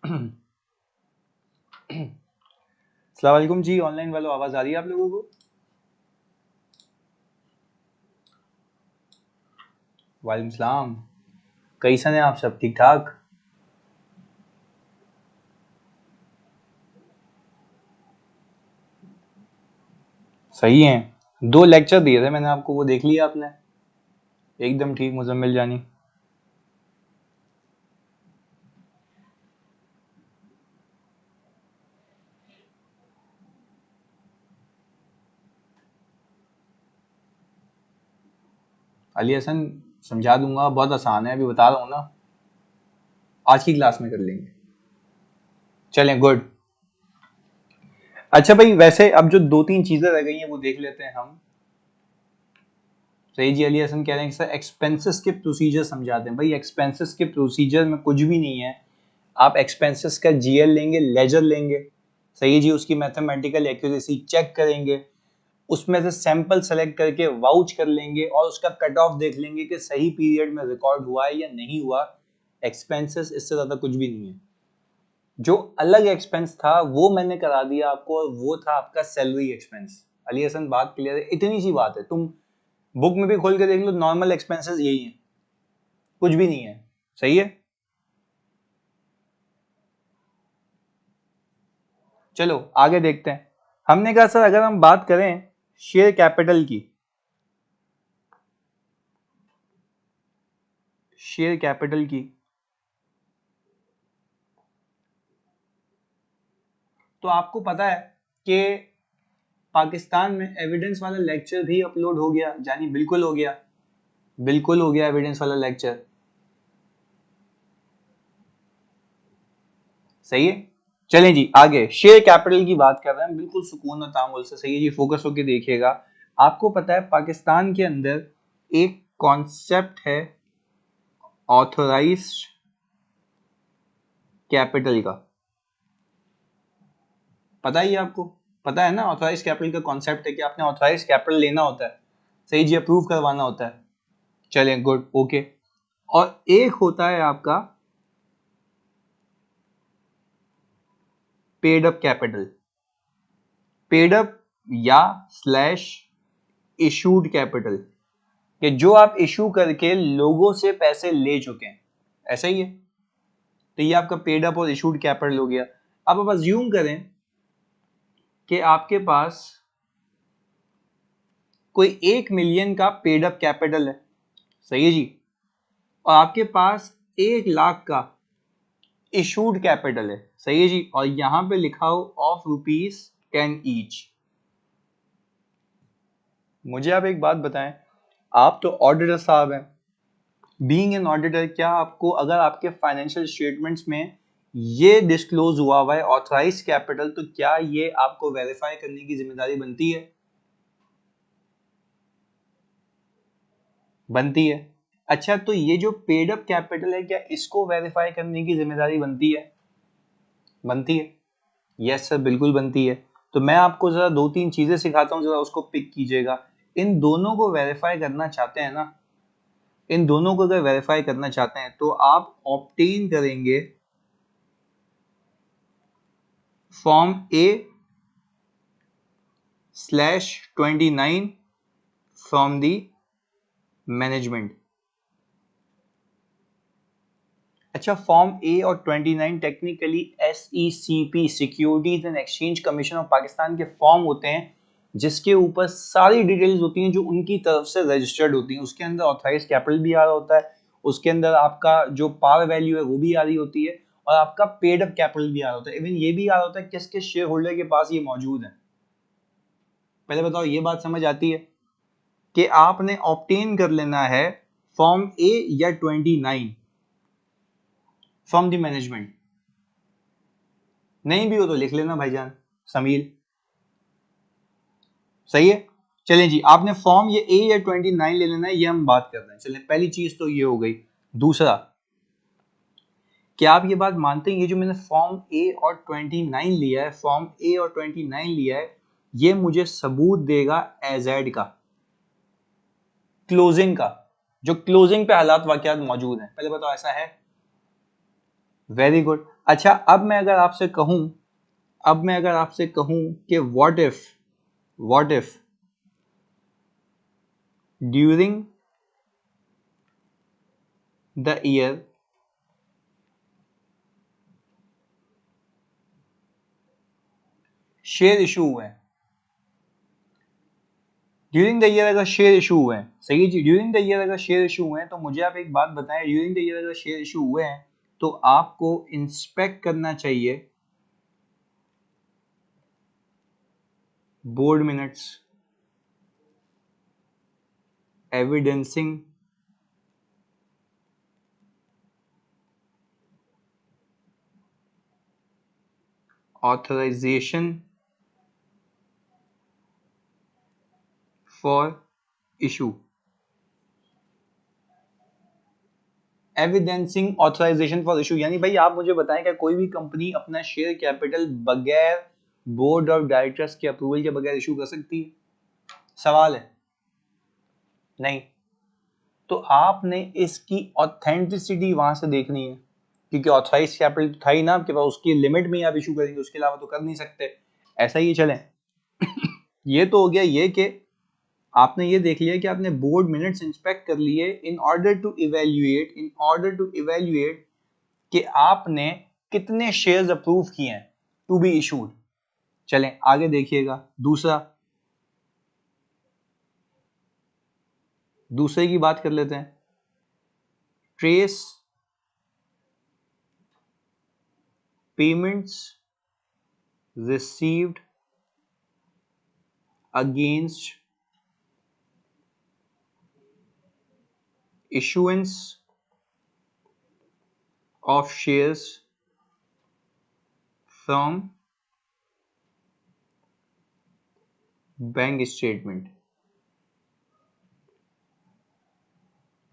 अस्सलाम वालेकुम जी। ऑनलाइन वालों, आवाज आ रही है आप लोगों को? वालेकुम सलाम। कैसन हैं आप सब? ठीक ठाक? सही हैं। 2 लेक्चर दिए थे मैंने आपको, वो देख लिया आपने? एकदम ठीक मुजम्मिल जानी। अली हसन, समझा दूंगा, बहुत आसान है, अभी बता रहा हूँ ना। आज की क्लास में कर लेंगे। चलें, गुड। अच्छा भाई, वैसे अब जो 2-3 चीजें रह गई हैं वो देख लेते हैं हम। सही जी, अली हसन कह रहे हैं कि सर एक्सपेंसेस के प्रोसीजर समझाते हैं। भाई एक्सपेंसेस के प्रोसीजर में कुछ भी नहीं है। आप एक्सपेंसेस का जीएल लेंगे, लेजर लेंगे, सही जी, उसकी मैथमेटिकल एक्यूरेसी चेक करेंगे, उसमें से सैंपल सेलेक्ट करके वाउच कर लेंगे और उसका कट ऑफ देख लेंगे कि सही पीरियड में रिकॉर्ड हुआ है या नहीं हुआ। एक्सपेंसेस, इससे ज्यादा कुछ भी नहीं है। जो अलग एक्सपेंस था वो मैंने करा दिया आपको, और वो था आपका सैलरी एक्सपेंस। अली हसन, बात क्लियर है? इतनी सी बात है, तुम बुक में भी खोल के देख लो, नॉर्मल एक्सपेंसेस यही है, कुछ भी नहीं है। सही है, चलो आगे देखते हैं। हमने कहा सर अगर हम बात करें शेयर कैपिटल की, शेयर कैपिटल की, तो आपको पता है कि पाकिस्तान में एविडेंस वाला लेक्चर भी अपलोड हो गया, जानी बिल्कुल हो गया, बिल्कुल हो गया एविडेंस वाला लेक्चर। सही है, चलें जी आगे। शेयर कैपिटल की बात कर रहे हैं, बिल्कुल सुकून और तामुल से। सही है जी, फोकस होकर देखिएगा। आपको पता है पाकिस्तान के अंदर एक कॉन्सेप्ट है ऑथोराइज्ड कैपिटल का, पता ही है आपको? पता है ना ऑथराइज कैपिटल का कॉन्सेप्ट है कि आपने ऑथराइज कैपिटल लेना होता है, सही जी, अप्रूव करवाना होता है। चलें, गुड, ओके। और एक होता है आपका paid up capital, paid up या स्लैश इशूड कैपिटल, कि जो आप इशू करके लोगों से पैसे ले चुके हैं, ऐसा ही है। तो ये आपका पेड अप और इशूड कैपिटल हो गया। अब आप अज्यूम करें कि आपके पास कोई 1 मिलियन का पेड अप कैपिटल है, सही है जी, और आपके पास 1 लाख का इशूड कैपिटल है, सही है जी, और यहां पे लिखा हो ऑफ ₹10 ईच। मुझे आप एक बात बताएं, आप तो ऑडिटर साहब हैं, बीइंग एन ऑडिटर, क्या आपको अगर आपके फाइनेंशियल स्टेटमेंट्स में ये डिस्क्लोज हुआ है ऑथराइज कैपिटल, तो क्या ये आपको वेरीफाई करने की जिम्मेदारी बनती है? बनती है। अच्छा, तो ये जो पेड अप कैपिटल है, क्या इसको वेरीफाई करने की जिम्मेदारी बनती है? बनती है। यस सर, बिल्कुल बनती है। तो मैं आपको जरा 2-3 चीजें सिखाता हूँ, जरा उसको पिक कीजिएगा। इन दोनों को वेरीफाई करना चाहते हैं ना, इन दोनों को अगर वेरीफाई करना चाहते हैं तो आप ऑब्टेन करेंगे form A/29 from the management. अच्छा, फॉर्म ए और 29 technically SECP, securities and exchange commission of Pakistan के फॉर्म होते हैं, जिसके ऊपर सारी डिटेल्स होती हैं जो उनकी तरफ से रजिस्टर्ड होती हैं। उसके अंदर ऑथराइज कैपिटल भी आ रहा होता है, उसके अंदर आपका जो पार वैल्यू है वो भी आ रही होती है, और आपका पेड अप कैपिटल भी आ रहा होता है। इवन ये भी आ रहा होता है किस किस शेयर होल्डर के पास ये मौजूद है। पहले बताओ, ये बात समझ आती है कि आपने ऑब्टेन कर लेना है फॉर्म ए या 29 फ्रॉम द मैनेजमेंट। नहीं भी हो तो लिख लेना भाईजान समील, सही है। चलें जी, आपने फॉर्म ये ए या 29 ले लेना है, ये हम बात कर रहे हैं। चलें, पहली चीज तो ये हो गई। दूसरा, क्या आप ये बात मानते हैं ये जो मैंने फॉर्म ए और 29 लिया है, फॉर्म ए और 29 लिया है, ये मुझे सबूत देगा एजेड का, क्लोजिंग का, जो क्लोजिंग पे हालात वाकयात मौजूद हैं? पहले बताओ, ऐसा है? Very good. अच्छा, अब मैं अगर आपसे कहूं कि what if during the year share issue हुए हैं, ड्यूरिंग द ईयर अगर शेयर इशू हुए हैं, सही है जी, ड्यूरिंग द ईयर अगर शेयर इशू हुए हैं, तो मुझे आप एक बात बताएं, ड्यूरिंग द ईयर अगर शेयर इशू हुए हैं तो आपको इंस्पेक्ट करना चाहिए board minutes evidencing authorisation for issue, evidencing authorisation for issue, यानी भाई आप मुझे बताएं क्या कोई भी कंपनी अपना शेयर कैपिटल बगैर बोर्ड ऑफ डायरेक्टर्स के अप्रूवल के बगैर इशू कर सकती है? सवाल है, नहीं। तो आपने इसकी ऑथेंटिसिटी वहां से देखनी है, क्योंकि ऑथराइज कैपिटल तो था ही ना आपके पास, उसकी लिमिट में ही आप इशू करेंगे, उसके अलावा तो कर नहीं सकते। ऐसा ही चलें ये तो हो गया ये कि आपने ये देख लिया कि आपने बोर्ड मिनट्स इंस्पेक्ट कर लिए इन ऑर्डर टू इवेल्युएट कि आपने कितने शेयर्स अप्रूव किए हैं टू बी इशूड। चलें आगे देखिएगा, दूसरे की बात कर लेते हैं। Trace payments received against issuance of shares from bank statement.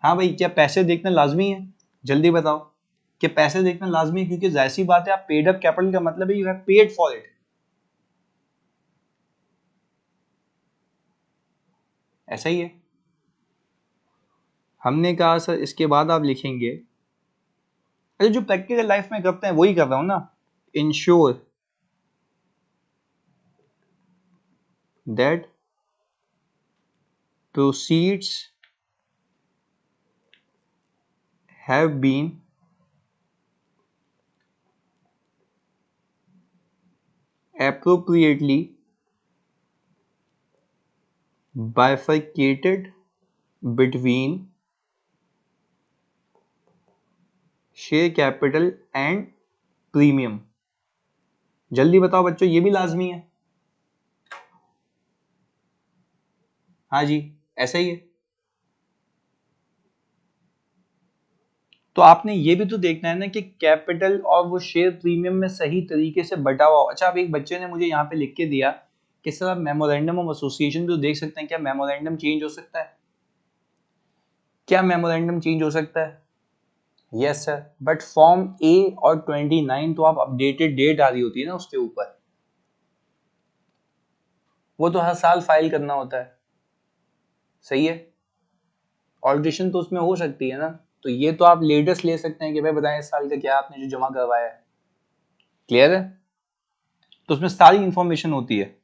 हाँ भाई, क्या पैसे देखना लाजमी है? जल्दी बताओ कि पैसे देखना लाजमी है, क्योंकि जाहिर सी बात है आप पेड अप कैपिटल का मतलब है you have paid for it, ऐसा ही है। हमने कहा सर इसके बाद आप लिखेंगे, अरे जो प्रैक्टिकल लाइफ में करते हैं वही कर रहा हूं ना, ensure that proceeds have been appropriately bifurcated between share capital and premium। जल्दी बताओ बच्चों, ये भी लाजमी है? हाँ जी, ऐसा ही है। तो आपने ये भी तो देखना है ना कि कैपिटल और वो शेयर प्रीमियम में सही तरीके से बटा हुआ हो। अच्छा, अब एक बच्चे ने मुझे यहाँ पे लिख के दिया कि सर आप मेमोरेंडम ऑफ एसोसिएशन भी तो देख सकते हैं, क्या मेमोरेंडम चेंज हो सकता है? क्या मेमोरेंडम चेंज हो सकता है? यस सर, बट फॉर्म ए और 29 तो आप अपडेटेड डेट आ रही होती है ना उसके ऊपर, वो तो हर साल फाइल करना होता है, सही है। ऑल्ट्रेशन तो उसमें हो सकती है ना, तो ये तो आप लेटेस्ट ले सकते हैं कि भाई बताएं इस साल का क्या आपने जो जमा करवाया है, क्लियर है? तो उसमें सारी इंफॉर्मेशन होती है।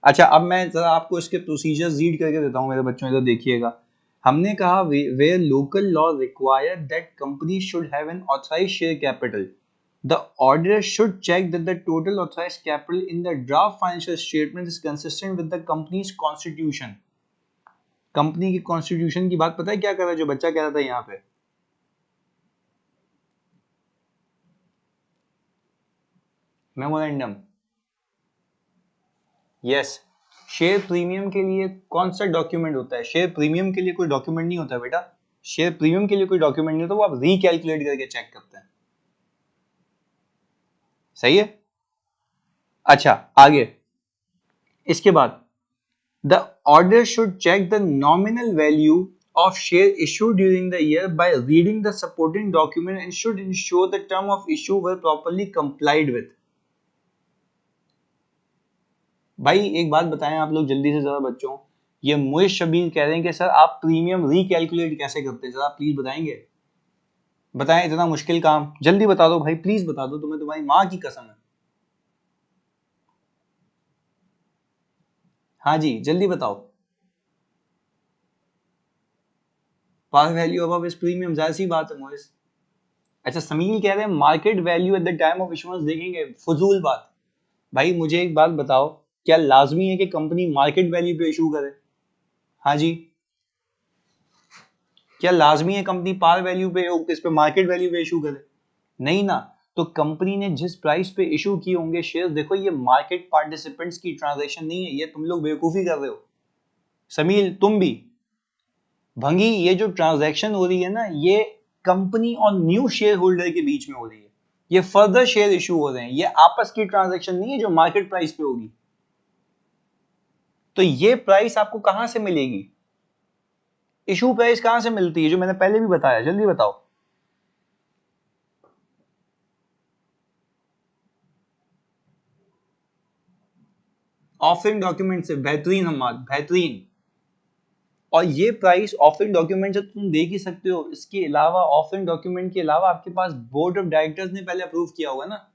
अच्छा, अब मैं जरा आपको इसके प्रोसीजर्स रीड करके देता हूँ मेरे बच्चों, इधर देखिएगा। हमने कहा where local law require that company should have an authorised share capital, the auditor should check that the total authorized capital in the draft financial statement is consistent with the company's constitution। Company की constitution की बात पता है क्या कर रहा है जो बच्चा कह रहा था यहाँ पे? Memorandum, yes. शेयर प्रीमियम के लिए कौन सा डॉक्यूमेंट होता है? शेयर प्रीमियम के लिए कोई डॉक्यूमेंट नहीं होता बेटा, शेयर प्रीमियम के लिए कोई डॉक्यूमेंट नहीं होता, वो आप रिकैलकुलेट करके चेक करते हैं, सही है। अच्छा आगे, इसके बाद the order should check the nominal value of share issued during the year by reading the supporting document and should ensure the term of issue were properly complied with। भाई एक बात बताएं आप लोग जल्दी से जरा बच्चों, ये मोइश शबीर कह रहे हैं कि सर आप प्रीमियम रिकैलकुलेट कैसे करते हैं, जरा प्लीज बताएंगे। बताएं, इतना मुश्किल काम, जल्दी बता दो भाई, प्लीज बता दो, तुम्हें तुम्हारी माँ की कसम है। हाँ जी, जल्दी बताओ। Par value above is premium, जाहिर सी बात है मोइस। अच्छा, समील कह रहे हैं market value at the time of issuance देखेंगे, फजूल बात। भाई मुझे एक बात बताओ, क्या लाजमी है कि कंपनी मार्केट वैल्यू पे इशू करे? हाँ जी, क्या लाजमी है कंपनी पार वैल्यू पे, इस पे मार्केट वैल्यू पे इशू करे? नहीं ना। तो कंपनी ने जिस प्राइस पे इशू किए होंगे शेयर, देखो ये मार्केट पार्टिसिपेंट्स की ट्रांजैक्शन नहीं है, ये तुम लोग बेवकूफी कर रहे हो। समील तुम भी, भंगी, ये जो ट्रांजैक्शन हो रही है ना, ये कंपनी और न्यू शेयर होल्डर के बीच में हो रही है। ये फर्दर शेयर इशू हो रहे हैं, ये आपस की ट्रांजैक्शन नहीं है जो मार्केट प्राइस पे होगी। तो ये प्राइस आपको कहां से मिलेगी? इशू प्राइस कहां से मिलती है, जो मैंने पहले भी बताया, जल्दी बताओ। ऑफरिंग डॉक्यूमेंट से, बेहतरीन हमाद, बेहतरीन। और ये प्राइस ऑफरिंग डॉक्यूमेंट से तुम देख ही सकते हो। इसके अलावा, ऑफरिंग डॉक्यूमेंट के अलावा आपके पास बोर्ड ऑफ डायरेक्टर्स ने पहले अप्रूव किया होगा ना।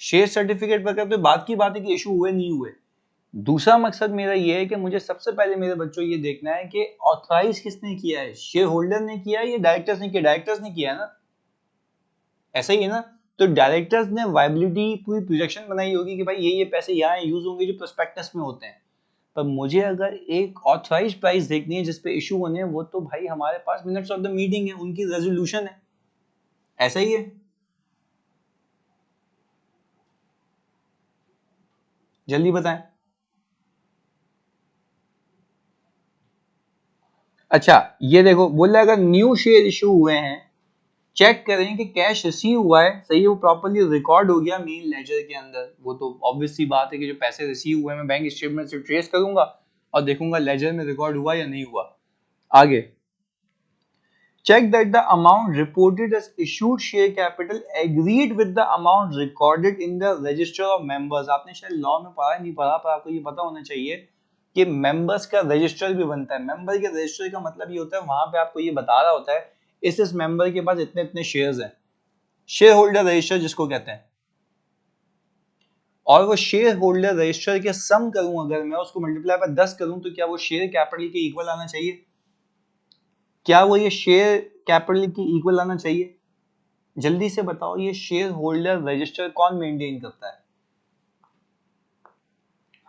शेयर सर्टिफिकेट पर करते बात की बात है कि इशू हुए नहीं हुए। दूसरा मकसद मेरा ये है कि मुझे सबसे पहले मेरे बच्चों ये देखना है कि ऑथराइज किसने किया है, शेयर होल्डर ने किया है या डायरेक्टर्स ने किया? डायरेक्टर्स ने किया है ना, ऐसा ही है ना। तो डायरेक्टर्स ने वायबिलिटी पूरी प्रोजेक्शन बनाई होगी कि भाई ये पैसे यहाँ यूज होंगे जो प्रोस्पेक्टस में होते हैं। पर मुझे अगर एक ऑथराइज प्राइस देखनी है जिसपे इशू होने हैं, वो तो भाई हमारे पास मिनट्स ऑफ द मीटिंग है, उनकी रेजोल्यूशन है। ऐसा ही है। जल्दी बताएं। अच्छा, ये देखो बोल रहा है अगर न्यू शेयर इशू हुए हैं, चेक करें कि कैश रिसीव हुआ है, सही है, वो प्रॉपर्ली रिकॉर्ड हो गया मेन लेजर के अंदर। वो तो ऑब्वियस सी बात है कि जो पैसे रिसीव हुए मैं बैंक स्टेटमेंट से ट्रेस करूंगा और देखूंगा लेजर में रिकॉर्ड हुआ या नहीं हुआ। आगे, check that the amount reported as issued share capital agreed with the amount recorded in the register of members। आपने शायद लॉ में पढ़ा नहीं पढ़ा, पर आपको ये पता होना चाहिए कि मेंबर्स का रजिस्टर भी बनता है। मेंबर के रजिस्टर का मतलब ये होता है, वहां पे आपको ये बता रहा होता है इस मेंबर के पास इतने इतने शेयर्स हैं, शेयर होल्डर रजिस्टर जिसको कहते हैं। और वो शेयर होल्डर रजिस्टर के सम करूं, अगर मैं उसको मल्टीप्लाई बाय 10 करूं, तो क्या वो शेयर कैपिटल के इक्वल आना चाहिए? क्या वो ये शेयर कैपिटल की इक्वल आना चाहिए? जल्दी से बताओ, ये शेयर होल्डर रजिस्टर कौन मेंटेन करता है?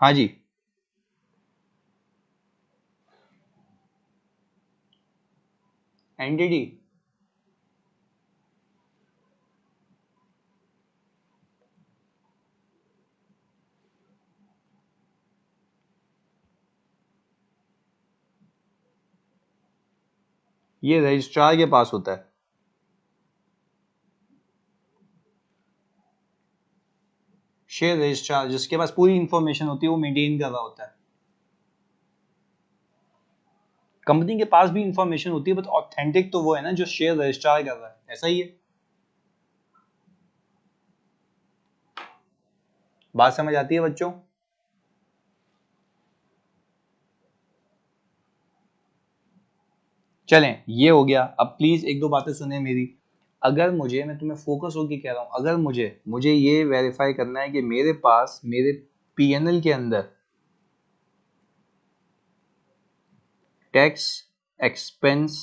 हाँ जी, एनडीडी। ये रजिस्ट्रार के पास होता है। शेयर रजिस्ट्रार जिसके पास पूरी इंफॉर्मेशन होती है, वो मेंटेन कर रहा होता है। कंपनी के पास भी इंफॉर्मेशन होती है, बट ऑथेंटिक तो वो है ना जो शेयर रजिस्ट्रार कर रहा है। ऐसा ही है, बात समझ आती है बच्चों? चलें, ये हो गया। अब प्लीज एक दो बातें सुने मेरी। अगर मुझे, मैं तुम्हें फोकस होकर कह रहा हूं, अगर मुझे मुझे ये वेरीफाई करना है कि मेरे पास मेरे पीएनएल के अंदर tax expense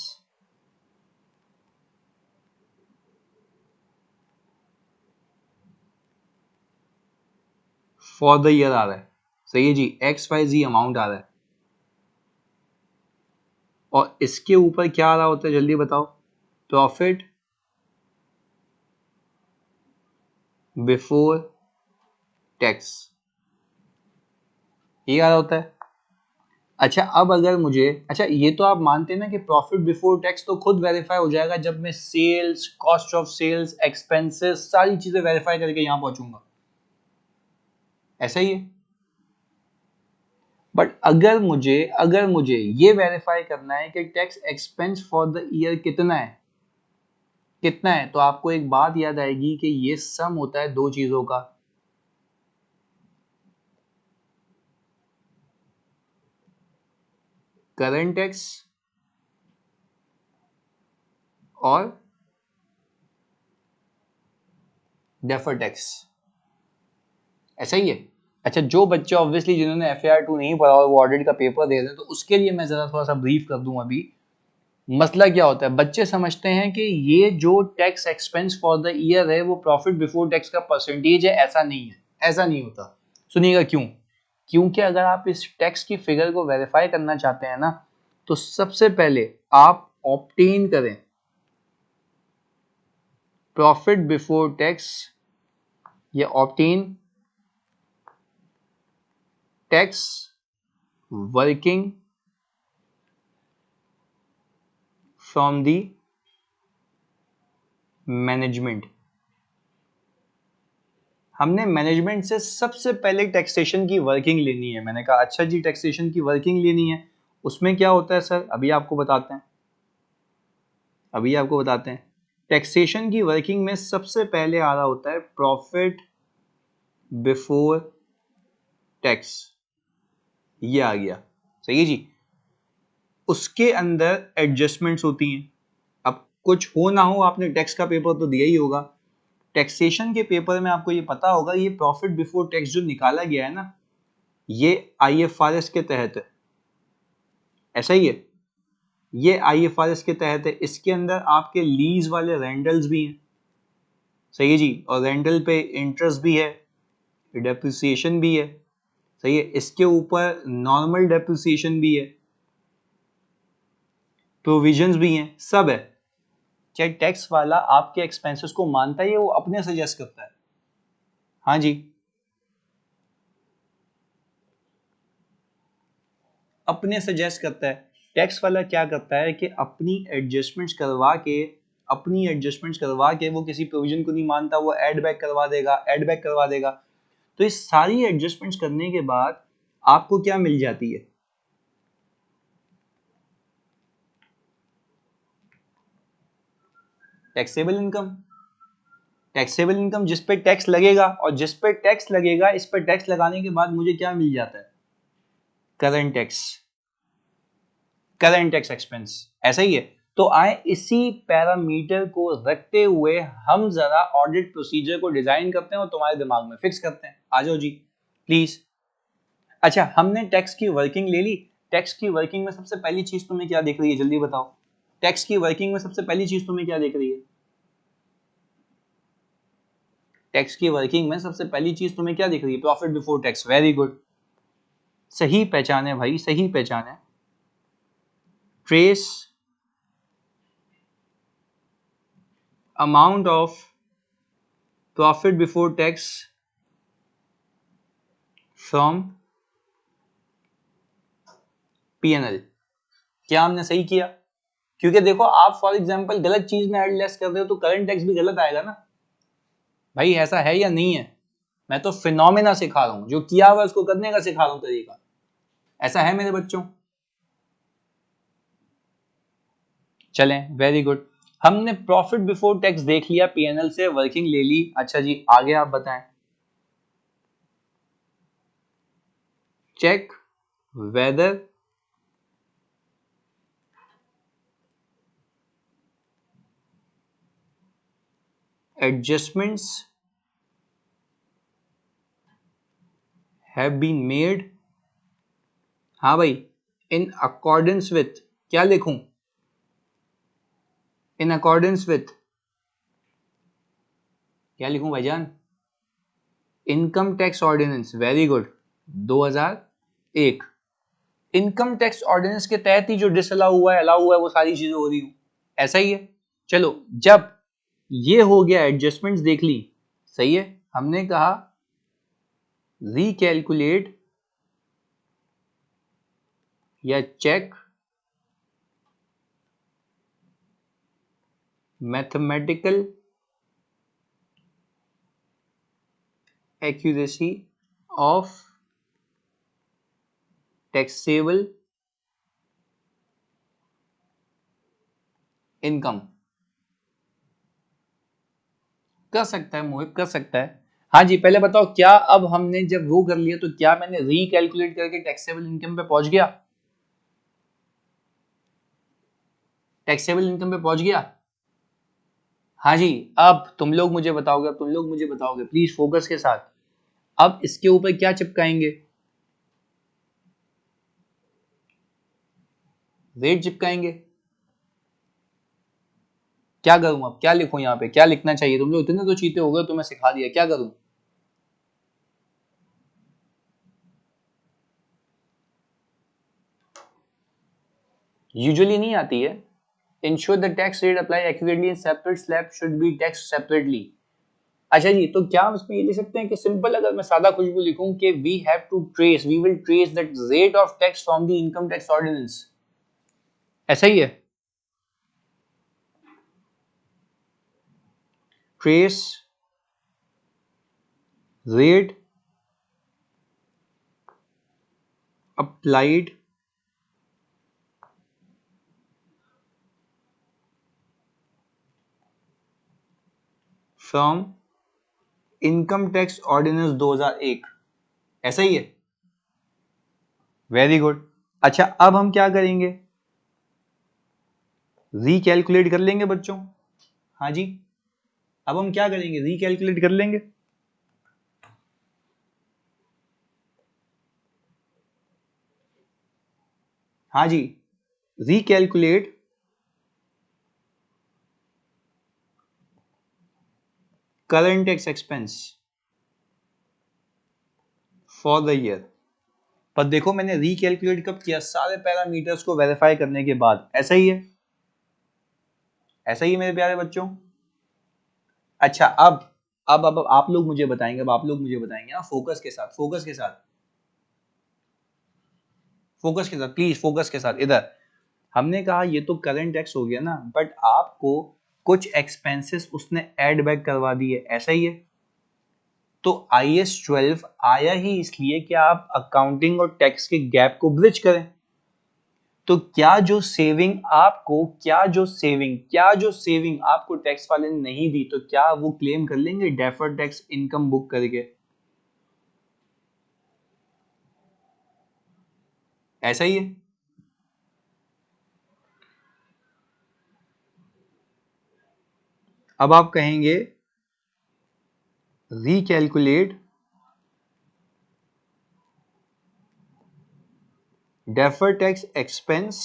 for the year आ रहा है, सही है जी, XYZ अमाउंट आ रहा है, और इसके ऊपर क्या आ रहा होता है, जल्दी बताओ। प्रॉफिट बिफोर टैक्स, ये आ रहा होता है। अच्छा, अब अगर मुझे, अच्छा ये तो आप मानते हैं ना कि प्रॉफिट बिफोर टैक्स तो खुद वेरीफाई हो जाएगा जब मैं sales, cost of sales, expenses, सारी चीजें वेरीफाई करके यहां पहुंचूंगा। ऐसा ही है। बट अगर मुझे ये वेरीफाई करना है कि tax expense for the year कितना है, कितना है, तो आपको एक बात याद आएगी कि ये सम होता है दो चीजों का, करंट टैक्स और डेफर टैक्स, ऐसा ही है। अच्छा, जो बच्चे ऑब्वियसली जिन्होंने FAR 2 नहीं पढ़ा और वो ऑडिट का पेपर दे रहे हैं, तो उसके लिए मैं जरा थोड़ा सा ब्रीफ कर दूं अभी। मसला क्या होता है, बच्चे समझते हैं कि ये जो tax expense for the year है वो प्रॉफिट बिफोर टैक्स का परसेंटेज है। ऐसा नहीं है, ऐसा नहीं होता। सुनिएगा क्यों। क्योंकि अगर आप इस टैक्स की फिगर को वेरीफाई करना चाहते हैं ना, तो सबसे पहले आप ऑब्टेन करें प्रॉफिट बिफोर टैक्स या obtain tax working from the management. हमने मैनेजमेंट से सबसे पहले टैक्सेशन की वर्किंग लेनी है। मैंने कहा अच्छा जी, टैक्सेशन की वर्किंग लेनी है, उसमें क्या होता है सर, अभी आपको बताते हैं। टैक्सेशन की वर्किंग में सबसे पहले आ रहा होता है प्रॉफिट बिफोर टैक्स, ये आ गया, सही है जी। उसके अंदर एडजस्टमेंट्स होती हैं। अब कुछ हो ना हो, आपने टैक्स का पेपर तो दिया ही होगा। टैक्सेशन के पेपर में आपको ये पता होगा, ये प्रॉफिट बिफोर टैक्स जो निकाला गया है ना, ये IFRS के तहत है, ऐसा ही है, ये IFRS के तहत है। इसके अंदर आपके लीज वाले रेंटल्स भी हैं, सही है जी, और रेंटल पे इंटरेस्ट भी है, डेप्रिसिएशन भी है, सही है। इसके ऊपर नॉर्मल डेप्रिसिएशन भी है, प्रोविजंस भी हैं, सब है। चाहे टैक्स वाला आपके एक्सपेंसेस को मानता है या वो अपने सजेस्ट करता है। हाँ जी, अपने सजेस्ट करता है। टैक्स वाला क्या करता है कि अपनी एडजस्टमेंट्स करवा के वो किसी प्रोविजन को नहीं मानता, वो ऐड बैक करवा देगा। तो इस सारी एडजस्टमेंट्स करने के बाद आपको क्या मिल जाती है, टैक्सेबल इनकम। टैक्सेबल इनकम जिस पे टैक्स लगेगा, और जिस पे टैक्स लगेगा, इस पे टैक्स लगाने के बाद मुझे क्या मिल जाता है, करंट टैक्स एक्सपेंस, ऐसा ही है। तो आए इसी पैरामीटर को रखते हुए हम जरा ऑडिट प्रोसीजर को डिजाइन करते हैं और तुम्हारे दिमाग में फिक्स करते हैं। आ जाओ जी प्लीज। अच्छा, हमने टैक्स की वर्किंग ले ली। टैक्स की वर्किंग में सबसे पहली चीज तुम्हें क्या दिख रही है, जल्दी बताओ। टैक्स की वर्किंग में सबसे पहली चीज तुम्हें क्या दिख रही है, टैक्स की वर्किंग में सबसे पहली चीज तुम्हें क्या दिख रही है, profit before tax. Very good, सही पहचान है भाई, सही पहचान है। Trace amount of profit before tax from P&L। क्या हमने सही किया? क्योंकि देखो, आप फॉर एग्जांपल गलत चीज में ऐड लेस कर रहे हो तो करंट टैक्स भी गलत आएगा ना भाई, ऐसा है या नहीं है? मैं तो फिनोमेना सिखा रहा हूं, जो किया हुआ उसको करने का सिखा रहा हूं तरीका। ऐसा है मेरे बच्चों? चलें, वेरी गुड। हमने प्रॉफिट बिफोर टैक्स देख लिया, P&L से वर्किंग ले ली। अच्छा जी, आगे आप बताएं। Check whether adjustments have been made. हाँ भाई, इन अकॉर्डेंस विथ, क्या लिखूं, इन अकॉर्डेंस विथ, क्या लिखूं भाईजान, income tax ordinance. Very good, 2001। Income tax ordinance के तहत ही जो डिसअलाउ हुआ है, अलाउ हुआ है, वो सारी चीजें हो रही हूं, ऐसा ही है। चलो, जब ये हो गया, एडजस्टमेंट्स देख ली, सही है, हमने कहा रिकैलकुलेट या check mathematical accuracy of taxable income. कर सकता है मोहित, कर सकता है। हाँ जी, पहले बताओ, क्या अब हमने जब वो कर लिया तो क्या मैंने रिकैलकुलेट करके टैक्सेबल इनकम पे पहुंच गया, टैक्सेबल इनकम पे पहुंच गया? हाँ जी, अब तुम लोग मुझे बताओगे, अब तुम लोग मुझे बताओगे, प्लीज फोकस के साथ। अब इसके ऊपर क्या चिपकाएंगे? रेट चिपकाएंगे। क्या करूं अब, क्या लिखूं यहाँ पे, क्या लिखना चाहिए? तुम लोग इतने तो चीते हो गए, तुम्हें सिखा दिया, क्या करूं? यूजुअली नहीं आती है। Ensure the tax rate apply accurately in separate slab should be taxed separately। अच्छा जी, तो क्या हम इसमें ये लिख सकते हैं कि सिंपल, अगर मैं सादा खुशबू लिखूं कि we have to trace, we will trace that rate of tax from the income tax ordinance, ऐसा ही है? Trace rate applied from income tax ordinance 2001, ऐसा ही है? Very good. अच्छा, अब हम क्या करेंगे? रिकैलकुलेट कर लेंगे बच्चों। हाँ जी, अब हम क्या करेंगे? रिकैलकुलेट कर लेंगे। हाँ जी, recalculate current tax expense for the year. पर देखो, मैंने रिकैलकुलेट कब किया? सारे पैरामीटर्स को वेरीफाई करने के बाद। ऐसा ही है? ऐसा ही मेरे प्यारे बच्चों। अच्छा, अब आप लोग मुझे बताएंगे, अब आप लोग मुझे बताएंगे ना, फोकस के साथ, फोकस के साथ, फोकस के साथ, प्लीज फोकस के साथ इधर। हमने कहा ये तो करंट टैक्स हो गया ना, बट आपको कुछ एक्सपेंसेस उसने ऐड बैक करवा दिए, ऐसा ही है? तो IS 12 आया ही इसलिए कि आप अकाउंटिंग और टैक्स के गैप को ब्रिज करें। तो क्या जो सेविंग आपको टैक्स वाले ने नहीं दी, तो क्या वो क्लेम कर लेंगे डेफर्ड टैक्स इनकम बुक करके? ऐसा ही है? अब आप कहेंगे रिकैलकुलेट डेफर्ड टैक्स एक्सपेंस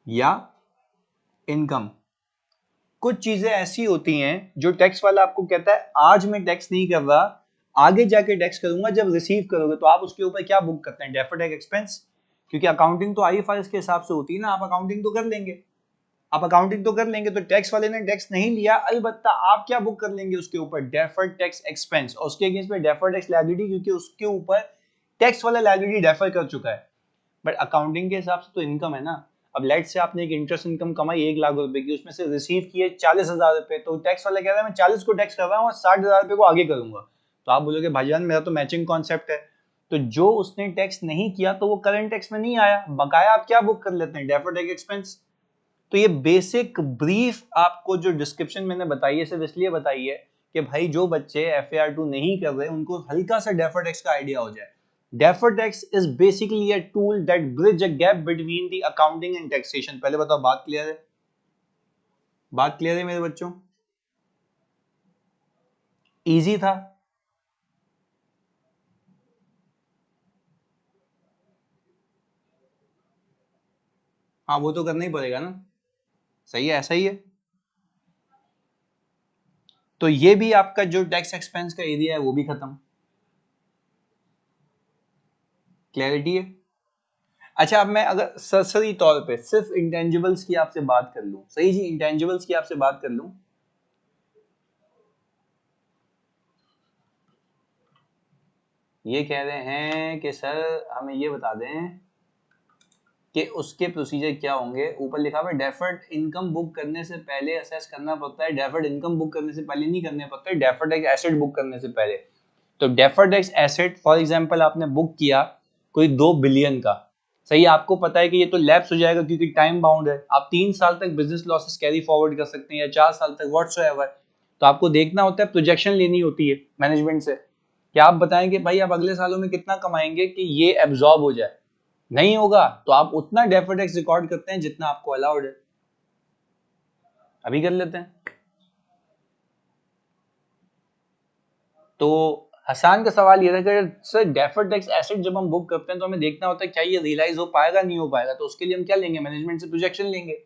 या इनकम। कुछ चीजें ऐसी होती हैं जो टैक्स वाला आपको कहता है आज मैं टैक्स नहीं कर रहा, आगे जाके टैक्स करूंगा जब रिसीव करोगे, तो आप उसके ऊपर क्या बुक करते हैं? Deferred tax expense. क्योंकि अकाउंटिंग तो IFRS के हिसाब से होती है ना, आप अकाउंटिंग तो कर लेंगे, आप अकाउंटिंग तो कर लेंगे, तो टैक्स वाले ने टैक्स नहीं लिया, अलबत्ता आप क्या बुक कर लेंगे उसके ऊपर? डेफर्ड टैक्स एक्सपेंस, और उसके अगेंस्ट में डेफर्ड टैक्स लायबिलिटी, क्योंकि उसके ऊपर टैक्स वाला लायबिलिटी डेफर कर चुका है। बट अकाउंटिंग के हिसाब से तो इनकम है ना। अब लेट से आपने एक इंटरेस्ट इनकम कमाई 1 लाख रुपए की, उसमें से रिसीव किए 40,000 रुपए, तो टैक्स वाला कह रहा है मैं 40 को टैक्स कर रहा हूँ और 60,000 रुपए को आगे करूंगा। तो आप बोलोगे भाईजान मेरा तो मैचिंग कॉन्सेप्ट है। तो जो उसने टैक्स नहीं किया तो वो करंट टैक्स में नहीं आया, बकाया आप क्या बुक कर लेते हैं? Deferred tax expense. तो ये बेसिक ब्रीफ आपको जो डिस्क्रिप्शन मैंने बताई है सिर्फ इसलिए बताई है कि भाई जो बच्चे FAR 2 नहीं कर रहे उनको हल्का सा डेफर्ड टैक्स का आइडिया हो जाए। Deferred tax is basically a tool that bridge a gap between the accounting and taxation। पहले बताओ, बात क्लियर है? बात क्लियर है मेरे बच्चों? इजी था? हाँ, वो तो करना ही पड़ेगा ना। सही है, ऐसा ही है। तो ये भी आपका जो टैक्स एक्सपेंस का एरिया है वो भी खत्म। क्लैरिटी है? अच्छा, अब मैं अगर सरसरी तौर पे सिर्फ इंटेंजिबल्स की आपसे बात कर लूं, सही जी, इंटेंजिबल्स की आपसे बात कर लूं, ये कह रहे हैं कि सर हमें ये बता दें कि उसके प्रोसीजर क्या होंगे। ऊपर लिखा हुआ है डेफर्ड इनकम बुक करने से पहले असेस करना पड़ता है, डेफर्ड इनकम बुक करने से पहले नहीं करने पड़ता है, डेफर्ड टैक्स एसेट बुक करने से पहले। तो deferred tax asset for example आपने बुक किया कोई 2 बिलियन का, सही, आपको पता है कि ये तो लैप्स हो जाएगा क्योंकि टाइम बाउंड है, आप 3 साल तक बिजनेस लॉसेस कैरी फॉरवर्ड कर सकते हैं या 4 साल तक, व्हाटसोएवर। तो आपको देखना होता है, प्रोजेक्शन लेनी होती है मैनेजमेंट से कि आप बताएं कि भाई आप अगले सालों में कितना कमाएंगे कि ये एब्जॉर्ब हो जाए। नहीं होगा तो आप उतना डेफर्ड टैक्स रिकॉर्ड करते हैं जितना आपको अलाउड है। अभी कर लेते हैं। तो हसान का सवाल ये था कि सर डेफर्ड टैक्स एसेट जब हम बुक करते हैं तो हमें देखना होता है क्या ये रियलाइज हो पाएगा नहीं हो पाएगा, तो उसके लिए हम क्या लेंगे, मैनेजमेंट से प्रोजेक्शन लेंगे,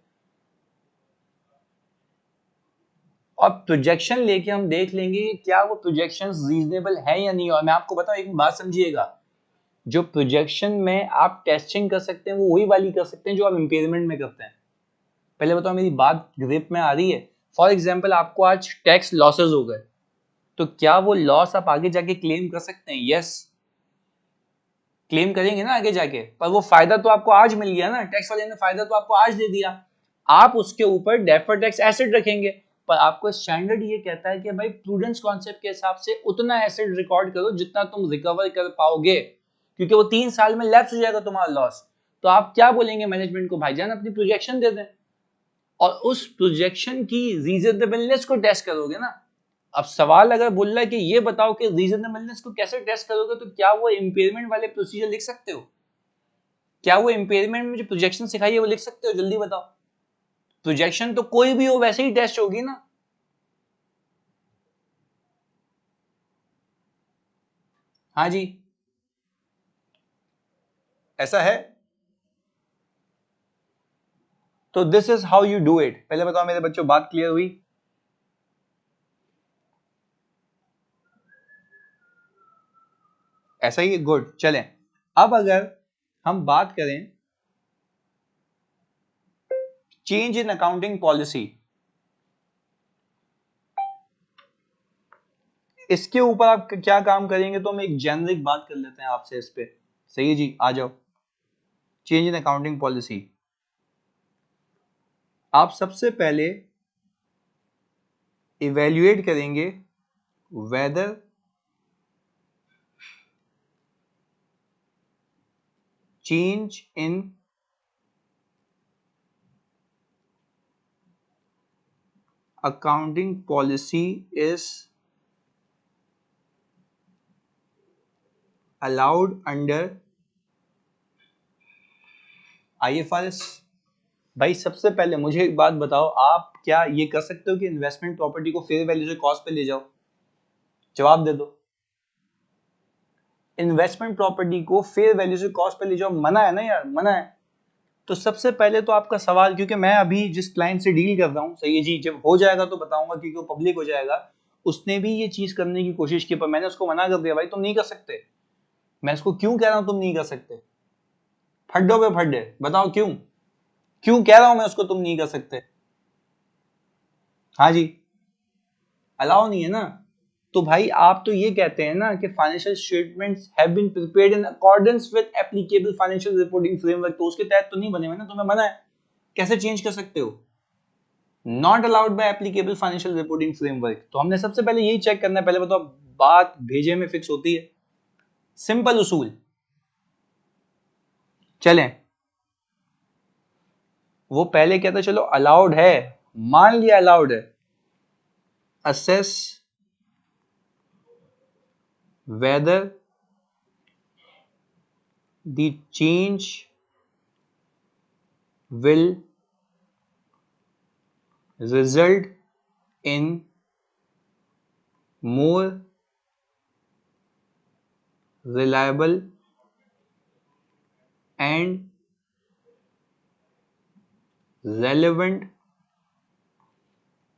और प्रोजेक्शन लेके हम देख लेंगे क्या वो प्रोजेक्शंस रीजनेबल है या नहीं। और मैं आपको बताऊं एक बात समझिएगा, जो प्रोजेक्शन में आप टेस्टिंग कर सकते हैं वो वही वाली कर सकते हैं जो आप इम्पेयरमेंट में करते हैं। पहले बताओ मेरी बात ग्रिप में आ रही है। फॉर एग्जाम्पल आपको आज टैक्स लॉसेज हो गए, तो क्या वो लॉस आप आगे जाके क्लेम कर सकते हैं? यस, क्लेम करेंगे ना आगे जाके, पर वो फायदा तो आपको आज मिल गया ना, टैक्स वाले ने फायदा तो आपको आज दे दिया। आप उसके ऊपर डेफर्ड टैक्स एसेट रखेंगे, पर आपको स्टैंडर्ड ये कहता है कि भाई प्रूडेंस कॉन्सेप्ट के हिसाब से उतना एसेट रिकॉर्ड करो जितना तुम रिकवर कर पाओगे, क्योंकि वो 3 साल में लैप्स हो जाएगा तुम्हारा लॉस। तो आप क्या बोलेंगे मैनेजमेंट को, भाईजान अपनी प्रोजेक्शन दे दें, और उस प्रोजेक्शन की रीजनेबलनेस को टेस्ट करोगे ना। अब सवाल अगर बोल रहा है कि ये बताओ कि रीजनेबलनेस को कैसे टेस्ट करोगे, तो क्या वो इम्पेयरमेंट वाले प्रोसीजर लिख सकते हो? क्या वो इम्पेयरमेंट में जो प्रोजेक्शन सिखाई है वो लिख सकते हो? जल्दी बताओ। प्रोजेक्शन तो कोई भी हो वैसे ही टेस्ट होगी ना। हाँ जी, ऐसा है। तो this is how you do it. पहले बताओ मेरे बच्चों, बात क्लियर हुई? ऐसा ही, गुड। चलें, अब अगर हम बात करें चेंज इन अकाउंटिंग पॉलिसी, इसके ऊपर आप क्या काम करेंगे, तो हम एक जेनरिक बात कर लेते हैं आपसे इस पे। सही है जी, आ जाओ। चेंज इन अकाउंटिंग पॉलिसी, आप सबसे पहले इवेल्युएट करेंगे whether change in accounting policy is allowed under IFRS। भाई सबसे पहले मुझे एक बात बताओ, आप क्या ये कर सकते हो कि इन्वेस्टमेंट प्रॉपर्टी को फेयर वैल्यू से कॉस्ट पे ले जाओ? जवाब दे दो। इन्वेस्टमेंट प्रॉपर्टी को फेयर वैल्यू से कॉस्ट पे ले जाओ, मना है ना यार, मना है। तो सबसे पहले तो आपका सवाल, क्योंकि मैं अभी जिस क्लाइंट से डील कर रहा हूँ, सही है जी, जब हो जाएगा तो बताऊंगा क्योंकि वो पब्लिक हो जाएगा, उसने भी ये चीज करने की कोशिश की, पर मैंने उसको मना कर दिया, भाई तुम नहीं कर सकते। मैं इसको क्यों कह रहा हूं तुम नहीं कर सकते? फड्डो पे फड्डे, बताओ क्यों, क्यों कह रहा हूं मैं उसको तुम नहीं कर सकते? हाँ जी, अलाउ नहीं है ना। तो भाई आप तो ये कहते हैं ना कि financial statements have been prepared in accordance with applicable financial reporting framework, तो उसके तहत तो नहीं बने हुए ना, तुम्हें मना है, कैसे चेंज कर सकते हो? Not allowed by applicable financial reporting framework. तो हमने सबसे पहले यही चेक करना है, पहले बताओ बात भेजे में फिक्स होती है, सिंपल उसूल। चलें, वो पहले कहता चलो अलाउड है, मान लिया अलाउड है, assess whether the change will result in more reliable and relevant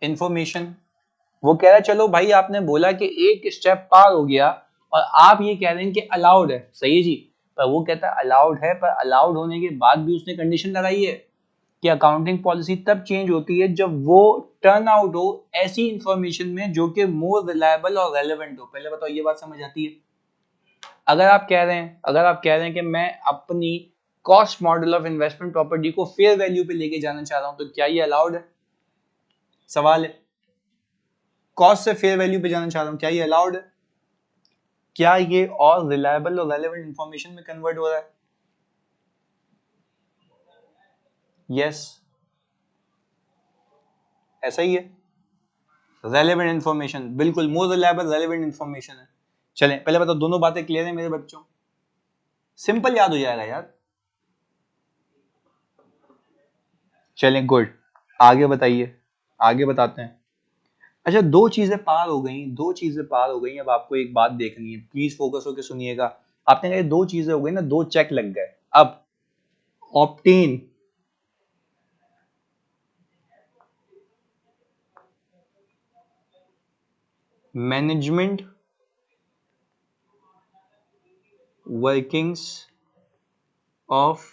information। वो कह रहा है चलो भाई आपने बोला कि एक स्टेप पार हो गया और आप ये कह रहे हैं कि अलाउड है, सही है जी, पर वो कहता है अलाउड है, पर अलाउड होने के बाद भी उसने कंडीशन लगाई है कि अकाउंटिंग पॉलिसी तब चेंज होती है जब वो टर्न आउट हो ऐसी इंफॉर्मेशन में जो कि मोर रिलायबल और रेलेवेंट हो। पहले बताओ ये बात समझ आती है? अगर आप कह रहे हैं कि मैं अपनी cost model of investment property को फेयर वैल्यू पे लेके जाना चाह रहा हूं, तो क्या ये अलाउड है? सवाल है, कॉस्ट से फेयर वैल्यू पे जाना चाह रहा हूं, क्या ये अलाउड है? क्या ये और रिलायबल और रेलेवेंट इंफॉर्मेशन में कन्वर्ट हो रहा है? यस, ऐसा ही है। रेलेवेंट इंफॉर्मेशन, बिल्कुल मोर रिलायबल रेलेवेंट इंफॉर्मेशन है। चलें, पहले बताओ दोनों बातें क्लियर है मेरे बच्चों? सिंपल याद हो जाएगा यार। चलें, गुड, आगे बताइए, आगे बताते हैं। अच्छा, दो चीजें पार हो गई, दो चीजें पार हो गई। अब आपको एक बात देखनी है, प्लीज फोकस होकर सुनिएगा। आपने कहा दो चीजें हो गई ना, दो चेक लग गए। अब ऑब्टेन मैनेजमेंट वर्किंग्स ऑफ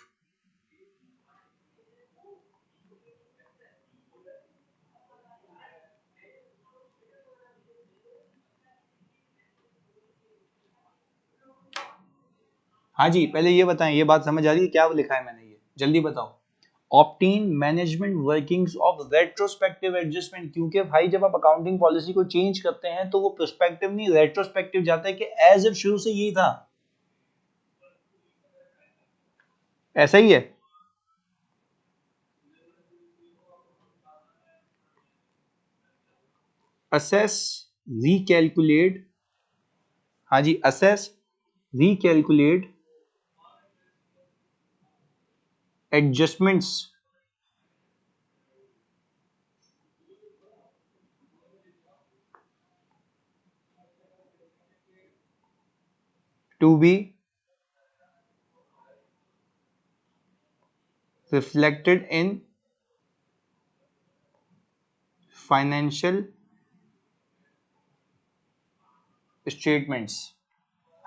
हाँ जी, पहले ये बताएं, ये बात समझ आ रही है क्या लिखा है मैंने, ये जल्दी बताओ। Obtain management workings of retrospective adjustment, क्योंकि भाई जब आप अकाउंटिंग पॉलिसी को चेंज करते हैं तो वो प्रोस्पेक्टिव नहीं रेट्रोस्पेक्टिव जाता है, कि एज इफ शुरू से यही था। ऐसा ही है। असेस रिकैलकुलेट, हाँ जी, assess recalculate adjustments to be reflected in financial statements.